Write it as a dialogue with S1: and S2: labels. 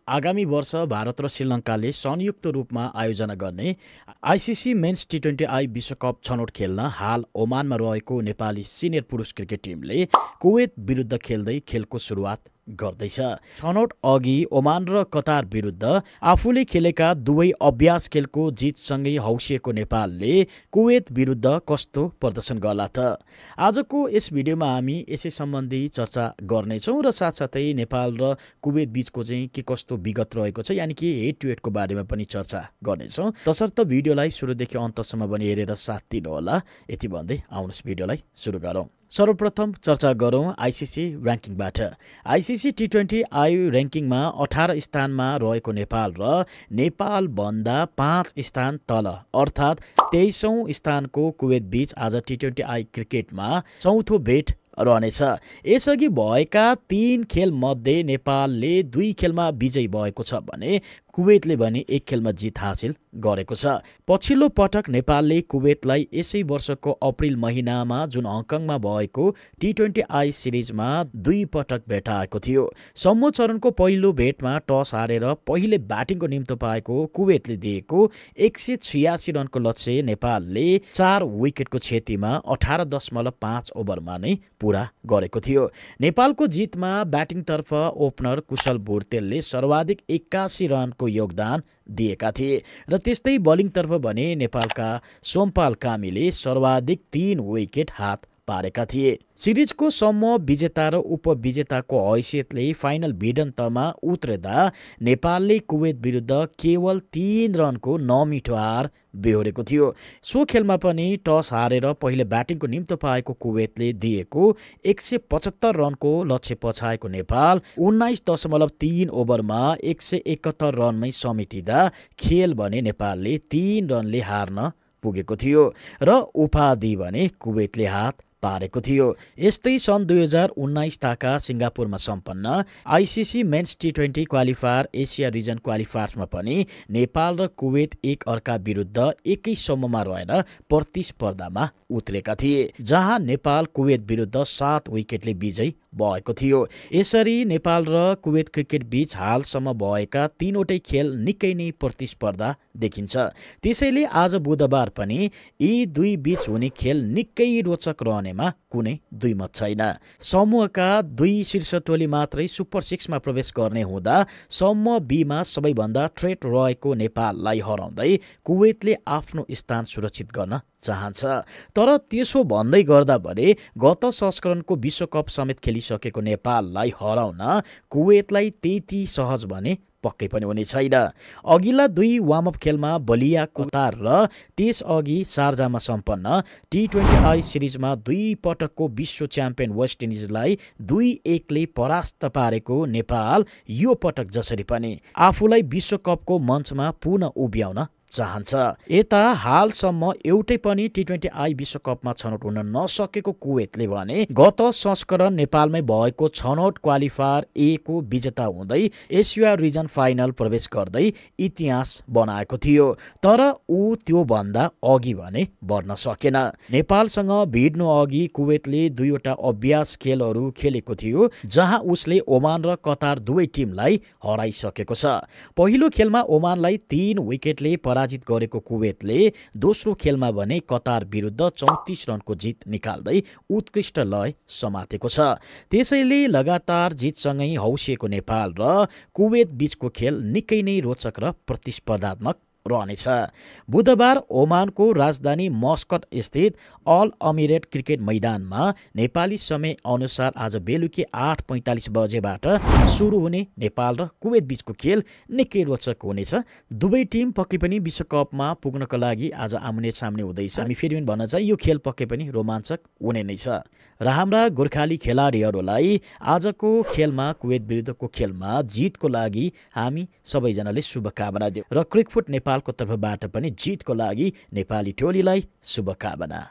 S1: आगामी वर्ष भारत र श्रीलङ्काले संयुक्त रूपमा आयोजना गर्ने आइसिसी मेन्स T20I विश्वकप छनौट खेल्न हाल ओमानमा रहेको नेपाली सिनियर पुरुष क्रिकेट टिमले कुवेत विरुद्ध खेल्दै खेलको सुरुवात गर्दैछ। छनौट अघि ओमान र कतार विरुद्ध आफूले खेलेका दुवै अभ्यास खेलको जितसँगै हौसिएको नेपालले कुवेत विरुद्ध कस्तो प्रदर्शन गर्ला त? आजको यस भिडियोमा हामी यसै सम्बन्धी चर्चा गर्नेछौँ र साथसाथै नेपाल र कुवेत बीचको चाहिँ के कस्तो विगत रहेको छ, यानि कि हेड टु हेडको बारेमा पनि चर्चा गर्नेछौँ। तसर्थ भिडियोलाई सुरुदेखि अन्तसम्म पनि हेरेर साथ दिनुहोला। यति भन्दै आउनुहोस् भिडियोलाई सुरु गरौँ। सर्वप्रथम चर्चा गरौँ आइसिसी र्याङ्किङबाट। आइसिसी T20I र्याङ्किङमा 18 स्थानमा रहेको नेपाल र नेपालभन्दा 5 स्थान तल अर्थात् 23औं स्थानको कुवेत बीच आज T20I क्रिकेटमा चौथो भेट रहनेछ। यसअघि भएका 3 खेल मध्ये नेपालले 2 खेलमा विजयी भएको छ भने कुवेतले भने 1 खेलमा जित हासिल गरेको छ। पछिल्लो पटक नेपालले कुवेतलाई यसै वर्षको अप्रिल महिनामा जुन हङकङमा भएको T20I सिरिजमा 2 पटक भेटाएको थियो। सम्मो चरणको पहिलो भेटमा टस हारेर पहिले ब्याटिङको निम्तो पाएको कुवेतले दिएको 186 रनको लक्ष्य नेपालले 4 विकेटको क्षतिमा 18.5 ओभरमा नै पूरा गरेको थियो। नेपालको जितमा ब्याटिङतर्फ ओपनर कुशल भुर्तेलले सर्वाधिक 81 रनको योगदान दिएका थिए र त्यस्तै बलिङतर्फ भने नेपालका सोमपाल कामीले सर्वाधिक 3 विकेट हात पारेका थिए। सिरिजको सम्म विजेता र उपविजेताको हैसियतले फाइनल भिडन्तमा उत्रेदा नेपालले कुवेत विरुद्ध केवल 3 रनको नमिठो हार बेहोरेको थियो। सो खेलमा पनि टस हारेर पहिले ब्याटिङको निम्तो पाएको कुवेतले दिएको 175 रनको लक्ष्य पछाएको नेपाल 19.3 ओभरमा 171 रनमै समेटिँदा खेल भने नेपालले 3 रनले हार्न पुगेको थियो र उपाधि भने कुवेतले हात पारेको थियो। यस्तै सन् 2019 ताका सिङ्गापुरमा सम्पन्न ICC men's T20 qualifier Asia region क्वालिफायर्समा पनि नेपाल र कुवेत एक अर्का विरुद्ध एकै समूहमा रहेर प्रतिस्पर्धामा उत्रेका थिए, जहाँ नेपाल कुवेत विरुद्ध 7 विकेटले विजयी भएको थियो। यसरी नेपाल र कुवेत क्रिकेट बीच हालसम्म भएका 3वटै खेल निकै नै प्रतिस्पर्धा देखिन्छ। त्यसैले आज बुधबार पनि यी दुई बीच हुने खेल निकै रोचक रहनेमा कुनै दुई मत छैन। समूहका 2 शीर्ष टोली मात्रै सुपर 6 मा प्रवेश गर्ने हुँदा समूह B मा सबैभन्दा थ्रेट रहेको नेपाललाई हराउँदै कुवेतले आफ्नो स्थान सुरक्षित गर्न चाहन्छ। तर त्यसो भन्दै गर्दा भने गत संस्करणको विश्वकप समेत खेलिसकेको नेपाललाई हराउन कुवेतलाई त्यति सहज भने पक्कै पनि हुने छैन। अघिल्ला 2 वार्मअप खेलमा बलिया कतार र त्यसअघि शारजामा सम्पन्न T20I सिरिजमा 2 पटकको विश्व च्याम्पियन वेस्ट इन्डिजलाई 2-1 ले परास्त पारेको नेपाल यो पटक जसरी पनि आफूलाई विश्वकपको मञ्चमा पुनः उभ्याउन चाहन्छ। यता हालसम्म एउटै पनि T20I विश्वकपमा छनौट हुन नसकेको कुवेतले भने गत संस्करण नेपालमै भएको छनौट क्वालिफायर A को विजेता हुँदै एसिया रिजन फाइनल प्रवेश गर्दै इतिहास बनाएको थियो। तर ऊ त्यो भन्दा अघि भने बढ्न सकेन। नेपालसँग भिड्नु अघि कुवेतले 2वटा अभ्यास खेलहरू खेलेको थियो, जहाँ उसले ओमान र कतार दुवै टिमलाई हराइसकेको छ। पहिलो खेलमा ओमानलाई 3 विकेटले पराजित गरेको कुवेतले दोस्रो खेलमा भने कतार विरुद्ध 34 रनको जित निकाल्दै उत्कृष्ट लय समातेको छ। त्यसैले लगातार जितसँगै हौसिएको नेपाल र कुवेत बीचको खेल निकै नै रोचक र प्रतिस्पर्धात्मक रहनेछ। बुधबार ओमानको राजधानी मस्कट स्थित अल अमिरेट क्रिकेट मैदानमा नेपाली समय अनुसार आज बेलुकी 8:45 बजेबाट सुरु हुने नेपाल र कुवेत बीचको खेल निकै रोचक हुनेछ। दुवै टिम पक्कै पनि विश्वकपमा पुग्नको लागि आज आम्ने सामने हुँदैछ। हामी फेरि पनि भन्न चाहिँ यो खेल पक्कै पनि रोमाञ्चक हुने नै छ र हाम्रा गोर्खाली खेलाडीहरूलाई आजको खेलमा कुवेत विरुद्धको खेलमा जितको लागि हामी सबैजनाले शुभकामना दियौँ र क्रिकफुट नेपालको तर्फबाट पनि जितको लागि नेपाली टोलीलाई शुभकामना।